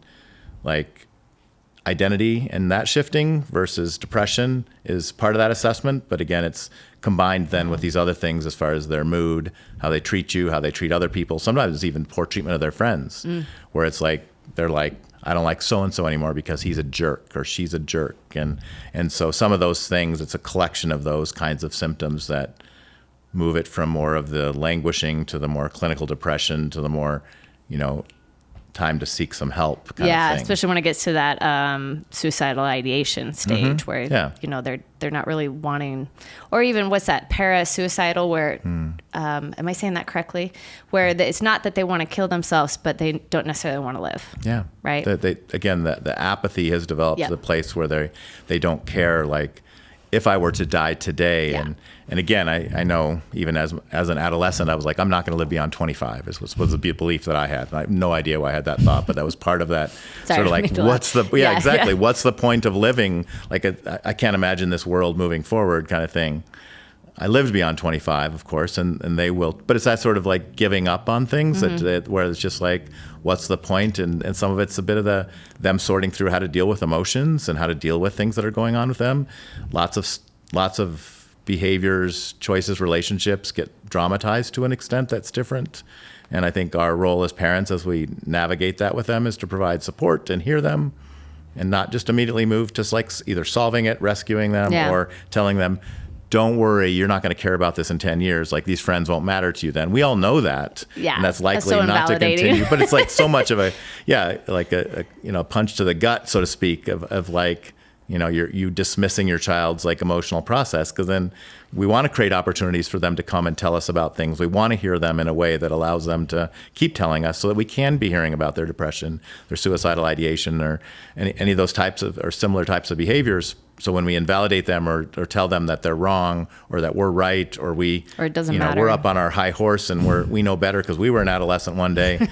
like identity and that shifting versus depression is part of that assessment. But again, it's combined then with these other things as far as their mood, how they treat you, how they treat other people. Sometimes it's even poor treatment of their friends, where it's like, they're like, I don't like so-and-so anymore because he's a jerk or she's a jerk. And so some of those things, it's a collection of those kinds of symptoms that move it from more of the languishing to the more clinical depression to the more, time to seek some help kind of thing. Especially when it gets to that suicidal ideation stage where, they're not really wanting, or even what's that, parasuicidal, where, am I saying that correctly? Where it's not that they want to kill themselves, but they don't necessarily want to live. Yeah. Right? The apathy has developed to the place where they don't care, like, if I were to die today, and again, I know even as an adolescent, I was like, I'm not going to live beyond 25. Was the belief that I had. And I have no idea why I had that thought, but that was part of that. Sort of like, what's the exactly? Yeah. What's the point of living? Like, I can't imagine this world moving forward, kind of thing. I lived beyond 25, of course, and they will. But it's that sort of like giving up on things where it's just like, what's the point? And some of it's a bit of them sorting through how to deal with emotions and how to deal with things that are going on with them. Lots of behaviors, choices, relationships get dramatized to an extent that's different. And I think our role as parents, as we navigate that with them, is to provide support and hear them, and not just immediately move to like either solving it, rescuing them, or telling them, don't worry, you're not going to care about this in 10 years. Like, these friends won't matter to you then. We all know that. Yeah. And that's likely so not to continue. But it's like so much of a punch to the gut, so to speak, of like, you dismissing your child's like emotional process, because then we want to create opportunities for them to come and tell us about things. We want to hear them in a way that allows them to keep telling us, so that we can be hearing about their depression, their suicidal ideation, or any of those types of or similar types of behaviors. So when we invalidate them or tell them that they're wrong or that we're right, or it doesn't matter, we're up on our high horse and we know better because we were an adolescent one day in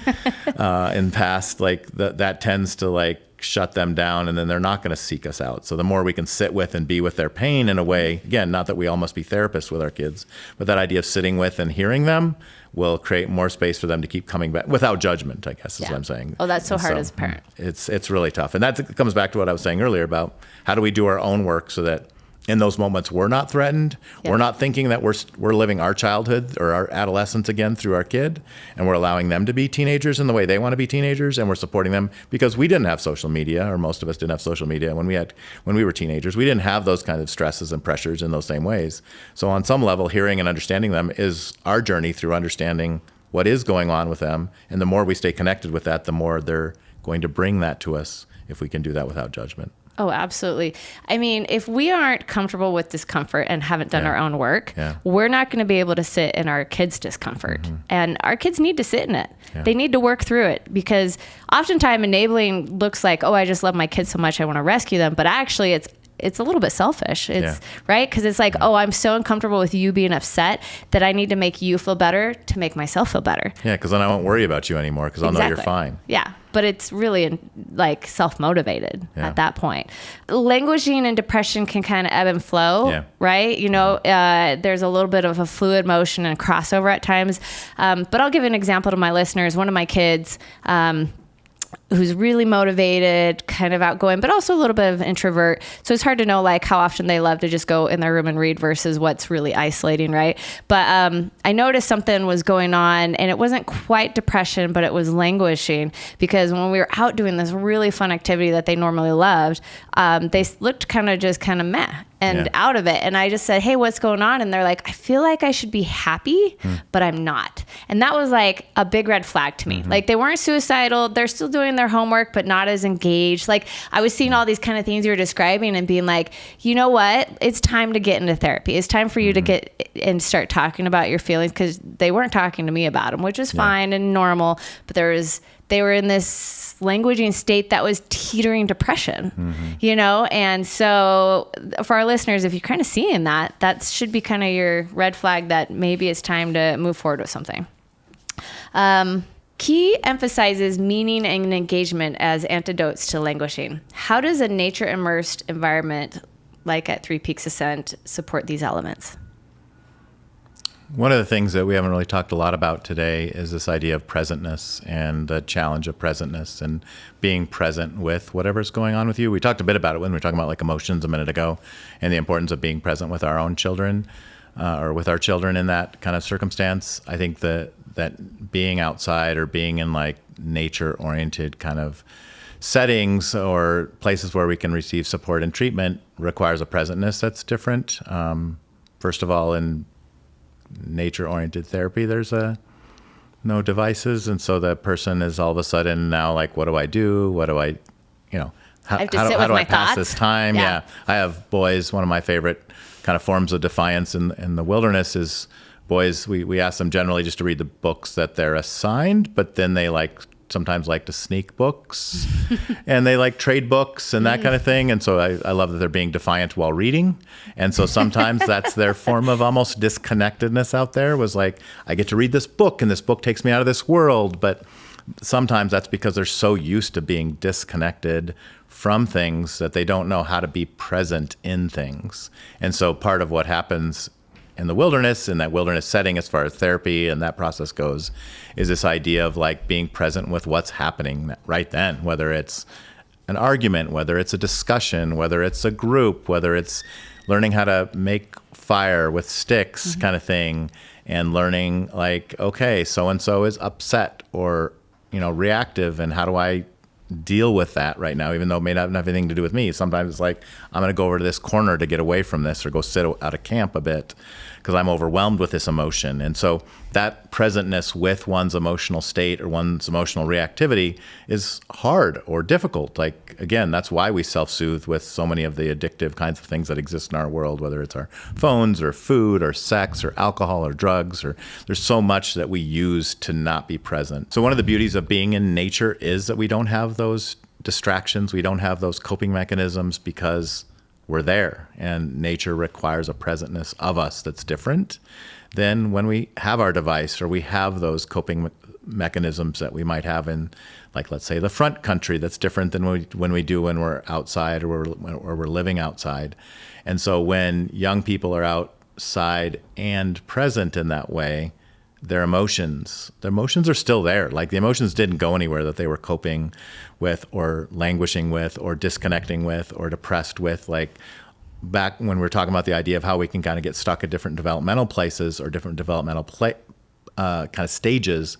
the past, like that tends to like shut them down, and then they're not going to seek us out. So the more we can sit with and be with their pain in a way, again, not that we all must be therapists with our kids, but that idea of sitting with and hearing them will create more space for them to keep coming back without judgment, I guess is what I'm saying. Oh, that's so hard as a parent. It's really tough. And that comes back to what I was saying earlier about how do we do our own work so that in those moments we're not threatened, we're not thinking that we're living our childhood or our adolescence again through our kid, and we're allowing them to be teenagers in the way they want to be teenagers, and we're supporting them because we didn't have social media, or most of us didn't have social media when we were teenagers. We didn't have those kind of stresses and pressures in those same ways. So on some level, hearing and understanding them is our journey through understanding what is going on with them, and the more we stay connected with that, the more they're going to bring that to us if we can do that without judgment. Oh, absolutely. I mean, if we aren't comfortable with discomfort and haven't done our own work, we're not going to be able to sit in our kids' discomfort. And our kids need to sit in it. They need to work through it, because oftentimes enabling looks like, oh, I just love my kids so much, I want to rescue them. But actually, it's a little bit selfish. Right? Because it's like, oh, I'm so uncomfortable with you being upset that I need to make you feel better to make myself feel better. Yeah, because then I won't worry about you anymore, because I'll know you're fine. Yeah. But it's really like self-motivated at that point. Languishing and depression can kind of ebb and flow, right? There's a little bit of a fluid motion and crossover at times. But I'll give an example to my listeners. One of my kids, who's really motivated, kind of outgoing, but also a little bit of introvert. So it's hard to know like how often they love to just go in their room and read versus what's really isolating, right? But I noticed something was going on, and it wasn't quite depression, but it was languishing, because when we were out doing this really fun activity that they normally loved, they looked kind of meh and out of it. And I just said, hey, what's going on? And they're like, I feel like I should be happy, but I'm not. And that was like a big red flag to me. Like, they weren't suicidal. They're still doing their homework, but not as engaged. Like, I was seeing all these kind of things you were describing and being like, you know what? It's time to get into therapy. It's time for you to get and start talking about your feelings, because they weren't talking to me about them, which is fine and normal. But they were in this languaging state that was teetering depression, And so for our listeners, if you're kind of seeing that should be kind of your red flag that maybe it's time to move forward with something. Key emphasizes meaning and engagement as antidotes to languishing. How does a nature-immersed environment like at ThreePeaks Ascent support these elements? One of the things that we haven't really talked a lot about today is this idea of presentness and the challenge of presentness and being present with whatever's going on with you. We talked a bit about it when we were talking about like emotions a minute ago, and the importance of being present with our own children or with our children in that kind of circumstance. I think that being outside or being in like nature-oriented kind of settings or places where we can receive support and treatment requires a presentness that's different. First of all, in nature-oriented therapy, there's no devices, and so the person is all of a sudden now like, what do I do? What do I, how do I pass this time? Yeah. I have boys. One of my favorite kind of forms of defiance in the wilderness is boys. We ask them generally just to read the books that they're assigned, but then they sometimes like to sneak books and they like trade books and that kind of thing. And so I love that they're being defiant while reading. And so sometimes that's their form of almost disconnectedness out there, was like, I get to read this book and this book takes me out of this world. But sometimes that's because they're so used to being disconnected from things that they don't know how to be present in things. And so part of what happens in the wilderness, in that wilderness setting, as far as therapy and that process goes, is this idea of like being present with what's happening right then, whether it's an argument, whether it's a discussion, whether it's a group, whether it's learning how to make fire with sticks kind of thing, and learning like, okay, so-and-so is upset or, reactive, and how do I deal with that right now, even though it may not have anything to do with me. Sometimes it's like, I'm going to go over to this corner to get away from this, or go sit out of camp a bit because I'm overwhelmed with this emotion. And so that presentness with one's emotional state or one's emotional reactivity is hard or difficult. Like, again, that's why we self-soothe with so many of the addictive kinds of things that exist in our world, whether it's our phones or food or sex or alcohol or drugs, or there's so much that we use to not be present. So one of the beauties of being in nature is that we don't have those distractions. We don't have those coping mechanisms because we're there, and nature requires a presentness of us that's different than when we have our device or we have those coping mechanisms that we might have in, like, let's say, the front country, that's different than when we do when we're outside or we're living outside. And so when young people are outside and present in that way, their emotions are still there. Like, the emotions didn't go anywhere that they were coping with or languishing with or disconnecting with or depressed with. Like, back when we were talking about the idea of how we can kind of get stuck at different developmental places or different developmental kind of stages,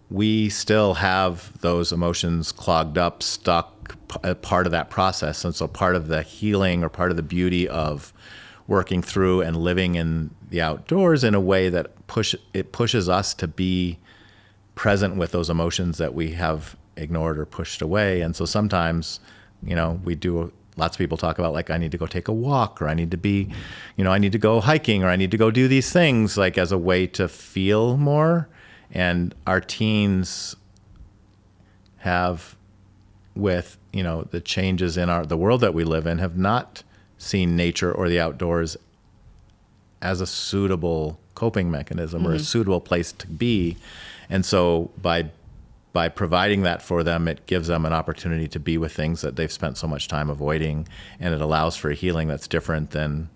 we still have those emotions clogged up, stuck, part of that process. And so part of the healing or part of the beauty of working through and living in the outdoors in a way that pushes us to be present with those emotions that we have ignored or pushed away. And so sometimes, we do, lots of people talk about, like, I need to go take a walk, or I need to be, I need to go hiking, or I need to go do these things, like, as a way to feel more. And our teens have, with, the changes in the world that we live in, have not seen nature or the outdoors as a suitable coping mechanism or a suitable place to be. And so by providing that for them, it gives them an opportunity to be with things that they've spent so much time avoiding, and it allows for a healing that's different than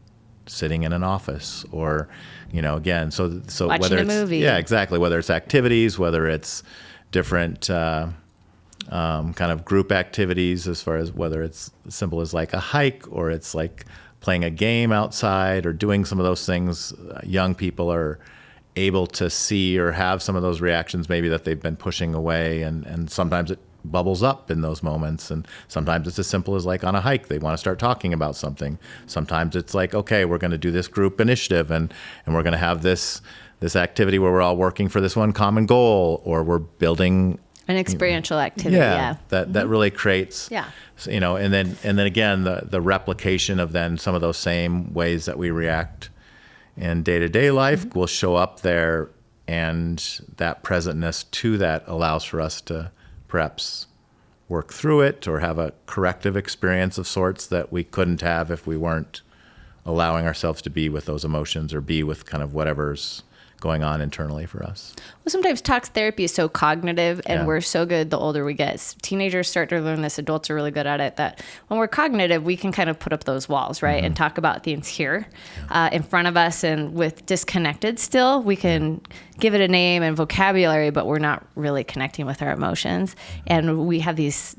sitting in an office or, again, so watching whether a it's movie. Yeah, exactly. Whether it's activities, whether it's different kind of group activities, as far as whether it's as simple as like a hike, or it's like playing a game outside or doing some of those things. Young people are able to see or have some of those reactions maybe that they've been pushing away, and sometimes it bubbles up in those moments. And sometimes it's as simple as, like, on a hike, they want to start talking about something. Sometimes it's like, okay, we're going to do this group initiative, and we're going to have this activity where we're all working for this one common goal, or we're building an experiential activity. That really creates, and then again, the replication of then some of those same ways that we react in day-to-day life will show up there, and that presentness to that allows for us to perhaps work through it or have a corrective experience of sorts that we couldn't have if we weren't allowing ourselves to be with those emotions or be with kind of whatever's going on internally for us. Well, sometimes talk therapy is so cognitive, and we're so good the older we get. Teenagers start to learn this. Adults are really good at it. That when we're cognitive, we can kind of put up those walls, right? And talk about things here in front of us. And with disconnected still, we can give it a name and vocabulary, but we're not really connecting with our emotions. And we have these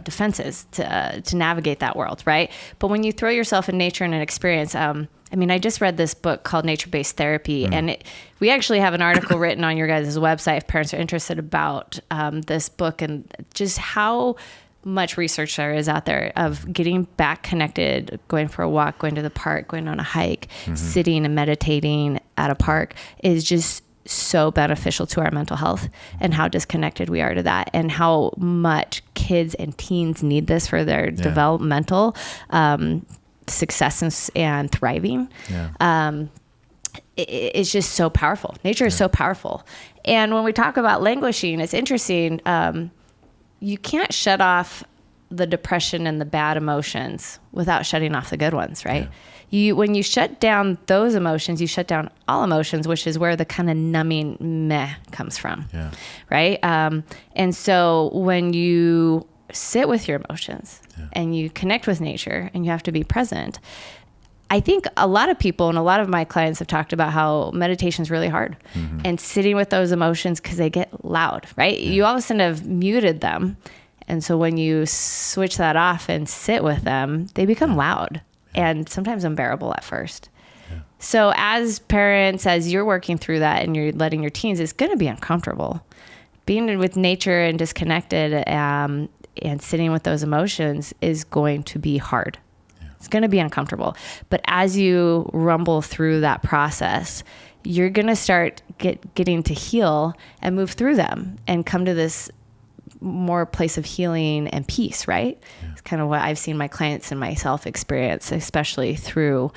defenses to navigate that world, right? But when you throw yourself in nature and an experience, I just read this book called Nature-Based Therapy, and we actually have an article written on your guys' website if parents are interested about this book and just how much research there is out there of getting back connected, going for a walk, going to the park, going on a hike, sitting and meditating at a park is just so beneficial to our mental health, and how disconnected we are to that, and how much kids and teens need this for their developmental success and thriving. It's just so powerful. Nature is so powerful. And when we talk about languishing, it's interesting. You can't shut off the depression and the bad emotions without shutting off the good ones, right? When you shut down those emotions, you shut down all emotions, which is where the kind of numbing meh comes from, right? And so when you sit with your emotions and you connect with nature and you have to be present, I think a lot of people and a lot of my clients have talked about how meditation is really hard and sitting with those emotions because they get loud, right? You all of a sudden have muted them. And so when you switch that off and sit with them, they become loud and sometimes unbearable at first. So as parents, as you're working through that and you're letting your teens, it's going to be uncomfortable. Being with nature and disconnected and sitting with those emotions is going to be hard. It's going to be uncomfortable. But as you rumble through that process, you're going to start getting to heal and move through them and come to this more place of healing and peace, right? It's kind of what I've seen my clients and myself experience, especially through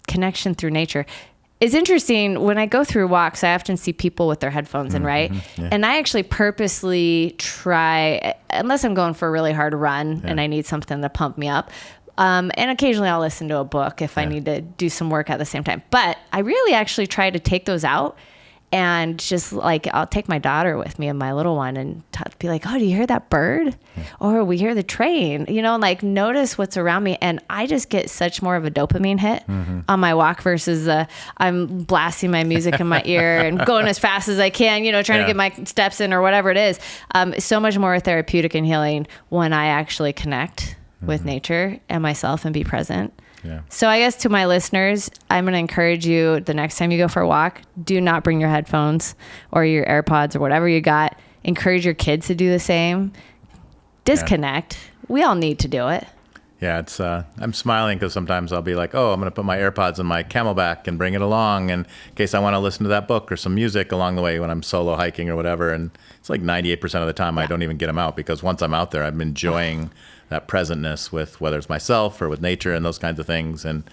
connection through nature. It's interesting, when I go through walks, I often see people with their headphones in, right? And I actually purposely try, unless I'm going for a really hard run and I need something to pump me up, and occasionally I'll listen to a book if I need to do some work at the same time. But I really actually try to take those out and just I'll take my daughter with me and my little one and be like, oh, do you hear that bird? Or we hear the train, notice what's around me. And I just get such more of a dopamine hit on my walk versus I'm blasting my music in my ear and going as fast as I can, trying to get my steps in or whatever it is. So much more therapeutic and healing when I actually connect with nature and myself and be present. So I guess to my listeners, I'm going to encourage you, the next time you go for a walk, do not bring your headphones or your AirPods or whatever you got. Encourage your kids to do the same. Disconnect. We all need to do it. It's I'm smiling because sometimes I'll be like, oh, I'm going to put my AirPods in my Camelback and bring it along in case I want to listen to that book or some music along the way when I'm solo hiking or whatever. And it's like 98% of the time I don't even get them out, because once I'm out there, I'm enjoying that presentness with whether it's myself or with nature and those kinds of things. And,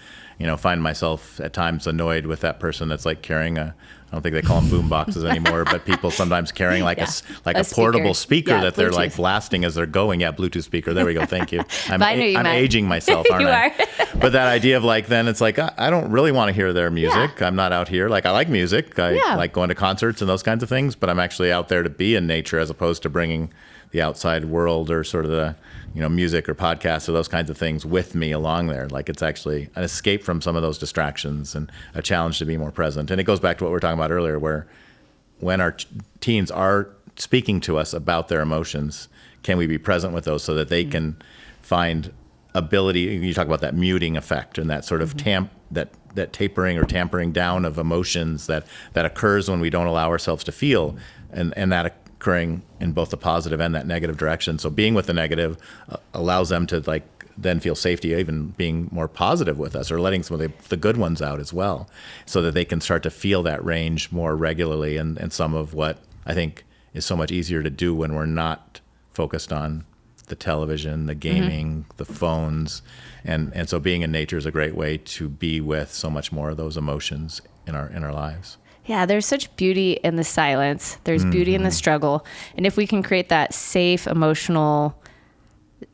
find myself at times annoyed with that person that's carrying I don't think they call them boom boxes anymore, but people sometimes carrying a portable speaker that they're Bluetooth. Blasting as they're going. Yeah, Bluetooth speaker. There we go. Thank you. I'm aging myself, aren't You I? are. But that idea of then it's I don't really want to hear their music. I'm not out here. I like music. I like going to concerts and those kinds of things, but I'm actually out there to be in nature as opposed to bringing the outside world or sort of the, music or podcasts or those kinds of things with me along there. It's actually an escape from some of those distractions and a challenge to be more present. And it goes back to what we were talking about earlier, where when our teens are speaking to us about their emotions, can we be present with those so that they can find ability? You talk about that muting effect and that sort of that tapering or tampering down of emotions that occurs when we don't allow ourselves to feel, and that occurring in both the positive and that negative direction. So being with the negative allows them to then feel safety, even being more positive with us or letting some of the good ones out as well, so that they can start to feel that range more regularly. And some of what I think is so much easier to do when we're not focused on the television, the gaming, the phones. And so being in nature is a great way to be with so much more of those emotions in our lives. Yeah, there's such beauty in the silence. There's beauty in the struggle. And if we can create that safe, emotional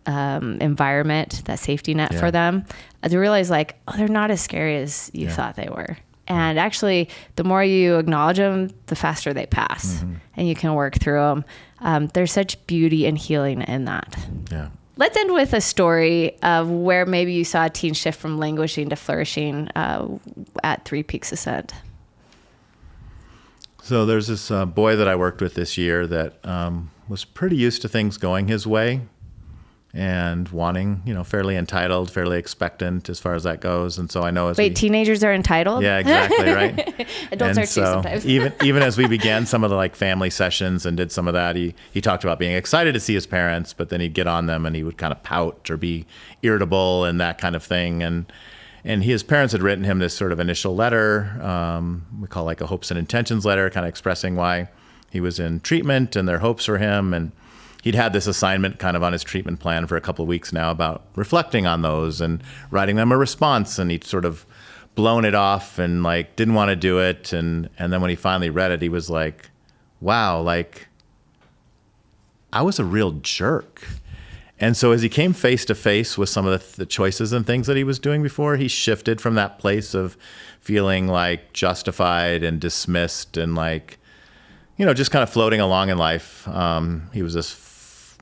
environment, that safety net for them, to realize they're not as scary as you thought they were. And actually, the more you acknowledge them, the faster they pass and you can work through them. There's such beauty and healing in that. Yeah. Let's end with a story of where maybe you saw a teen shift from languishing to flourishing at ThreePeaks Ascent. So there's this boy that I worked with this year that was pretty used to things going his way. and wanting, fairly entitled, fairly expectant as far as that goes. And so I know teenagers are entitled? Yeah, exactly, right? Adults are too sometimes. even as we began some of the family sessions and did some of that, he talked about being excited to see his parents, but then he'd get on them and he would kind of pout or be irritable and that kind of thing. And his parents had written him this sort of initial letter, we call a hopes and intentions letter, kind of expressing why he was in treatment and their hopes for him. And he'd had this assignment kind of on his treatment plan for a couple of weeks now about reflecting on those and writing them a response. And he'd sort of blown it off and didn't want to do it. And then when he finally read it, he was like, wow, I was a real jerk. And so as he came face to face with some of the choices and things that he was doing before, he shifted from that place of feeling justified and dismissed and just kind of floating along in life. He was this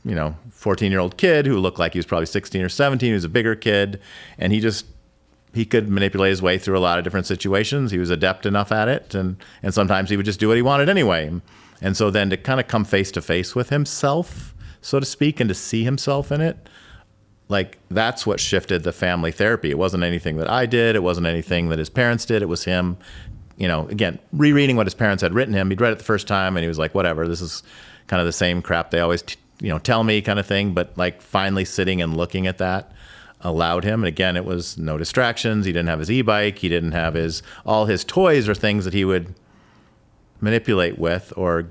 14-year-old kid who looked like he was probably 16 or 17. He was a bigger kid, and he could manipulate his way through a lot of different situations. He was adept enough at it, and sometimes he would just do what he wanted anyway. And so then to kind of come face to face with himself, so to speak, and to see himself in it, that's what shifted the family therapy. It wasn't anything that I did. It wasn't anything that his parents did. It was him, again, rereading what his parents had written him. He'd read it the first time, and he was like, whatever, this is kind of the same crap they always tell me kind of thing. But finally sitting and looking at that allowed him. And again, it was no distractions. He didn't have his e-bike. He didn't have all his toys or things that he would manipulate with or,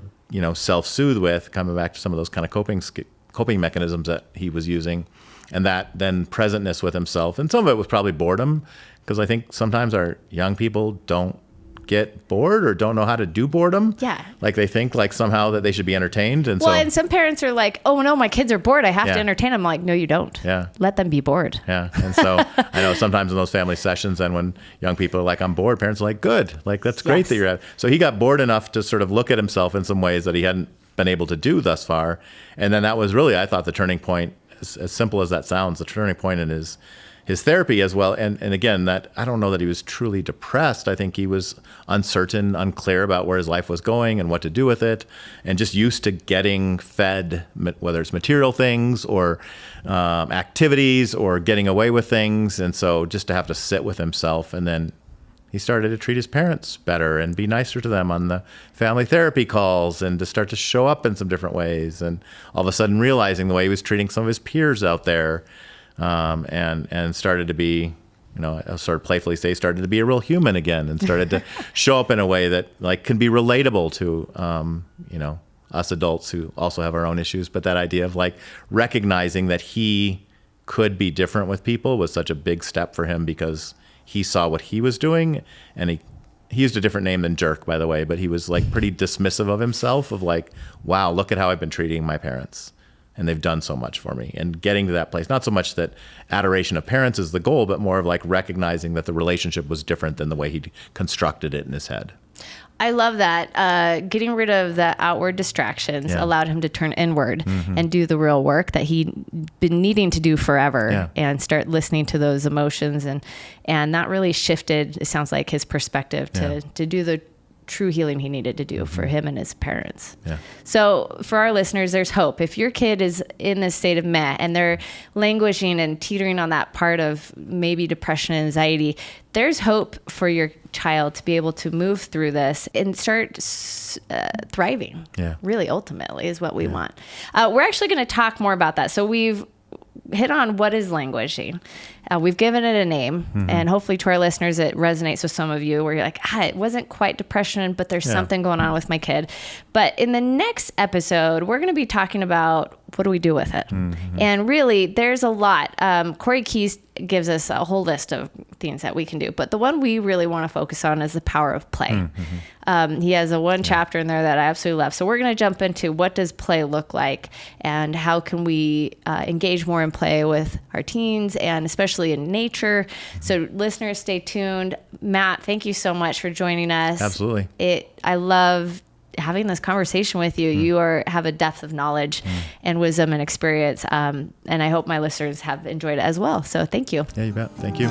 self-soothe with, coming back to some of those kind of coping mechanisms that he was using. And that then presentness with himself. And some of it was probably boredom, because I think sometimes our young people don't get bored or don't know how to do boredom. Yeah. They think somehow that they should be entertained. And and some parents are like, oh no, my kids are bored, I have to entertain them. I'm like, no, you don't. Yeah. Let them be bored. Yeah. And so I know sometimes in those family sessions, and when young people are like, I'm bored, parents are like, good. That's great that you're at. So he got bored enough to sort of look at himself in some ways that he hadn't been able to do thus far. And then that was really, I thought, the turning point, as simple as that sounds, the turning point in his therapy as well. And again, that I don't know that he was truly depressed. I think he was uncertain, unclear about where his life was going and what to do with it, and just used to getting fed, whether it's material things or activities or getting away with things. And so just to have to sit with himself. And then he started to treat his parents better and be nicer to them on the family therapy calls, and to start to show up in some different ways. And all of a sudden realizing the way he was treating some of his peers out there, and started to be, I'll sort of playfully say, started to be a real human again, and started to show up in a way that can be relatable to, us adults who also have our own issues. But that idea of recognizing that he could be different with people was such a big step for him, because he saw what he was doing, and he used a different name than jerk, by the way, but he was pretty dismissive of himself, of wow, look at how I've been treating my parents, and they've done so much for me. And getting to that place, not so much that adoration of parents is the goal, but more of recognizing that the relationship was different than the way he constructed it in his head. I love that. Getting rid of the outward distractions allowed him to turn inward and do the real work that he'd been needing to do forever, and start listening to those emotions. And that really shifted, it sounds like, his perspective to do the true healing he needed to do for him and his parents. Yeah. So for our listeners, there's hope. If your kid is in this state of meh and they're languishing and teetering on that part of maybe depression and anxiety, there's hope for your child to be able to move through this and start thriving. Yeah. Really, ultimately, is what we want. We're actually going to talk more about that. So we've hit on what is languishing. We've given it a name, and hopefully to our listeners, it resonates with some of you where you're like, it wasn't quite depression, but there's something going on with my kid. But in the next episode, we're going to be talking about what do we do with it? And really, there's a lot. Corey Keyes gives us a whole list of things that we can do, but the one we really want to focus on is the power of play. He has one chapter in there that I absolutely love. So we're going to jump into what does play look like, and how can we engage more in play with our teens, and especially in nature. So listeners, stay tuned. Matt, thank you so much for joining us. Absolutely. I love having this conversation with you. You have a depth of knowledge and wisdom and experience. And I hope my listeners have enjoyed it as well. So thank you. Yeah, you bet. Thank you.